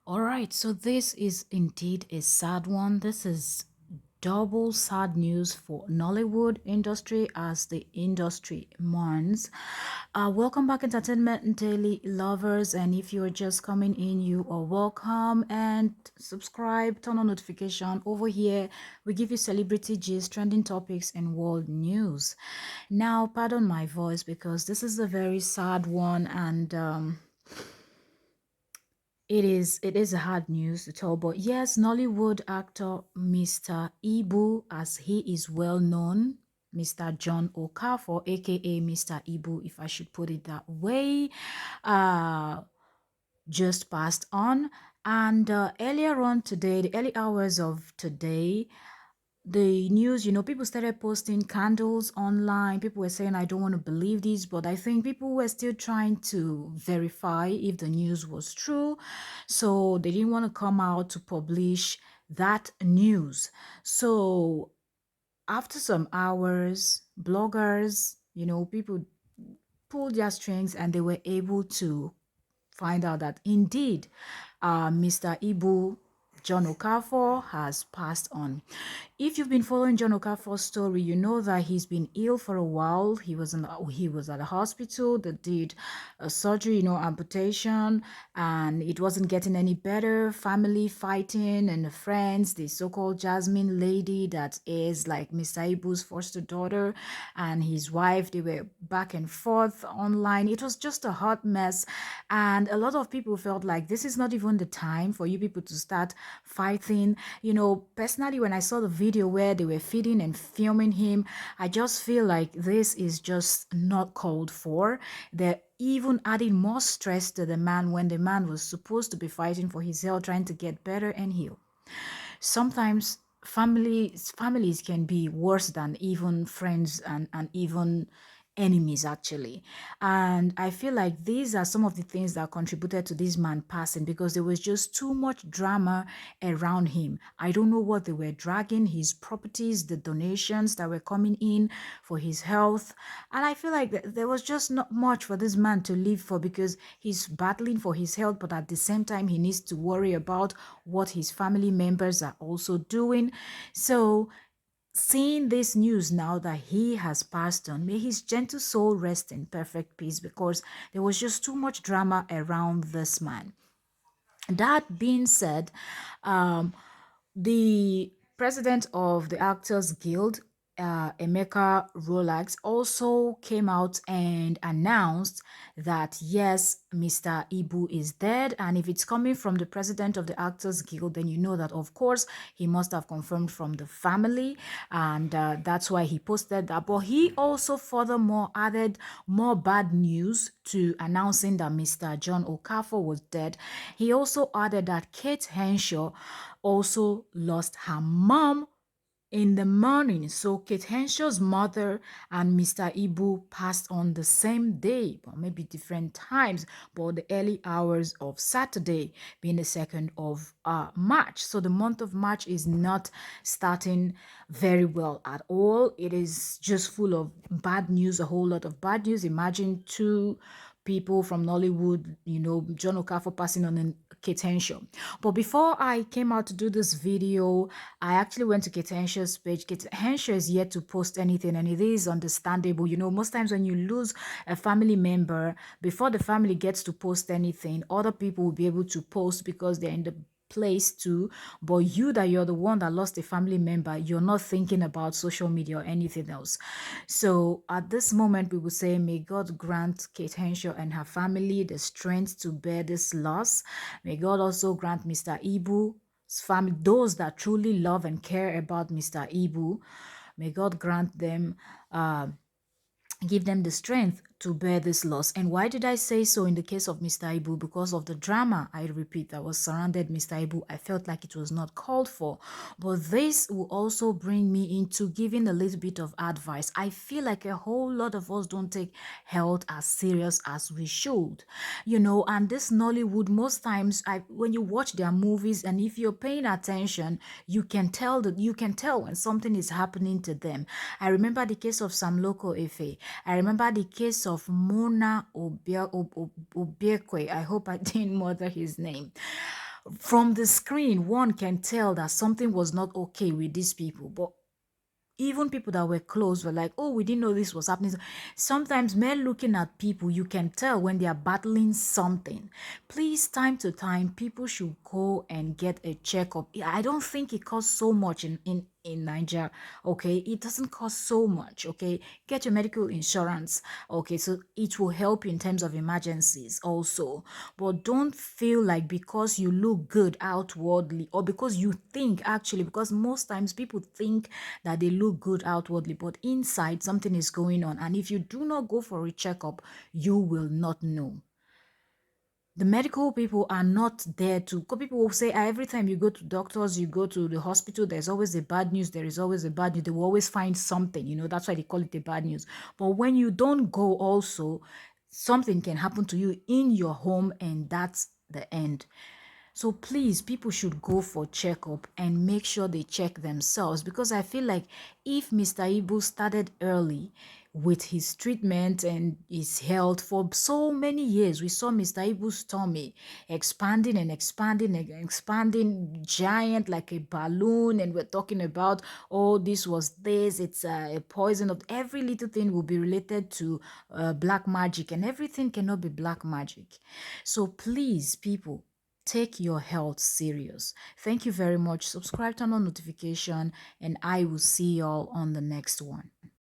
All right, so this is indeed a sad one. This is double sad news for Nollywood industry as the industry mourns. Welcome back, Entertainment Daily lovers, and if you're just coming in, you are welcome and subscribe, turn on notification. Over here, we give you celebrity gist, trending topics, and world news. Now, pardon my voice because this is a very sad one and it is a hard news to tell, but yes, Nollywood actor Mr. Ibu, as he is well known, Mr. John Okafor, aka Mr. Ibu, if I should put it that way, uh, just passed on. And earlier on today, the early hours of today, the news, people started posting candles online. People were saying, I don't want to believe this, but I think people were still trying to verify if the news was true. So they didn't want to come out to publish that news. So after some hours, bloggers, people pulled their strings and they were able to find out that indeed Mr. Ibu John Okafor has passed on. If you've been following John Okafor's story, you know that he's been ill for a while. He was at a hospital that did a surgery, amputation, and it wasn't getting any better. Family fighting and friends, the so-called Jasmine lady that is like Mr. Ibu's foster daughter and his wife, they were back and forth online. It was just a hot mess, and a lot of people felt like this is not even the time for you people to start fighting. Personally, when I saw the video where they were feeding and filming him, I just feel like this is just not called for. They're even adding more stress to the man when the man was supposed to be fighting for his health, trying to get better and heal. Sometimes families can be worse than even friends and even enemies actually. And I feel like these are some of the things that contributed to this man passing, because there was just too much drama around him. I don't know what they were dragging, his properties, the donations that were coming in for his health. And I feel like there was just not much for this man to live for, because he's battling for his health, but at the same time he needs to worry about what his family members are also doing. So seeing this news now that he has passed on, may his gentle soul rest in perfect peace, because there was just too much drama around this man. That being said, um, the president of the Actors Guild, Emeka Rolex, also came out and announced that yes, Mr. Ibu is dead. And if it's coming from the president of the Actors Guild, then you know that, of course, he must have confirmed from the family. And that's why he posted that. But he also furthermore added more bad news to announcing that Mr. John Okafor was dead. He also added that Kate Henshaw also lost her mom in the morning. So Kate Henshaw's mother and Mr. Ibu passed on the same day, but maybe different times, but the early hours of Saturday being the 2nd of March. So the month of March is not starting very well at all. It is just full of bad news, a whole lot of bad news. Imagine two people from Nollywood, John Okafor passing on and Kate Henshaw. But before I came out to do this video, I actually went to Kate Henshaw's page. Kate Henshaw is yet to post anything, and it is understandable. Most times when you lose a family member, before the family gets to post anything, other people will be able to post because they're in the place too. But you're the one that lost a family member, you're not thinking about social media or anything else. So at this moment, we will say, may God grant Kate Henshaw and her family the strength to bear this loss. May God also grant Mr. Ibu's family, those that truly love and care about Mr. Ibu, may God grant them give them the strength to bear this loss. And why did I say so in the case of Mr. Ibu? Because of the drama, I repeat, that was surrounded Mr. Ibu. I felt like it was not called for. But this will also bring me into giving a little bit of advice. I feel like a whole lot of us don't take health as serious as we should. And this Nollywood, most times when you watch their movies, and if you're paying attention, you can tell when something is happening to them. I remember the case of Sam Loco Efe. I remember the case of Mona Obiekwe. I hope I didn't murder his name. From the screen, one can tell that something was not okay with these people, but even people that were close were like, oh, we didn't know this was happening. Sometimes men looking at people, you can tell when they are battling something. Please, time to time, people should go and get a checkup. I don't think it costs so much in Nigeria. Okay, it doesn't cost so much. Okay, get your medical insurance. Okay, so it will help you in terms of emergencies also. But don't feel like because you look good outwardly, or because you think, actually, because most times people think that they look good outwardly, but inside something is going on. And if you do not go for a checkup, you will not know. The medical people are not there to, because people will say, "Ah, every time you go to doctors, you go to the hospital, there's always a bad news, there is always a bad news, they will always find something, that's why they call it the bad news." But when you don't go also, something can happen to you in your home, and that's the end. So please, people should go for checkup and make sure they check themselves, because I feel like if Mr. Ibu started early with his treatment and his health for so many years, we saw Mr. Ibu's tummy expanding and expanding and expanding, giant like a balloon, and we're talking about, oh, this was this, it's a poison of every little thing will be related to black magic, and everything cannot be black magic. So please, people, take your health serious. Thank you very much. Subscribe, turn on notification, and I will see y'all on the next one.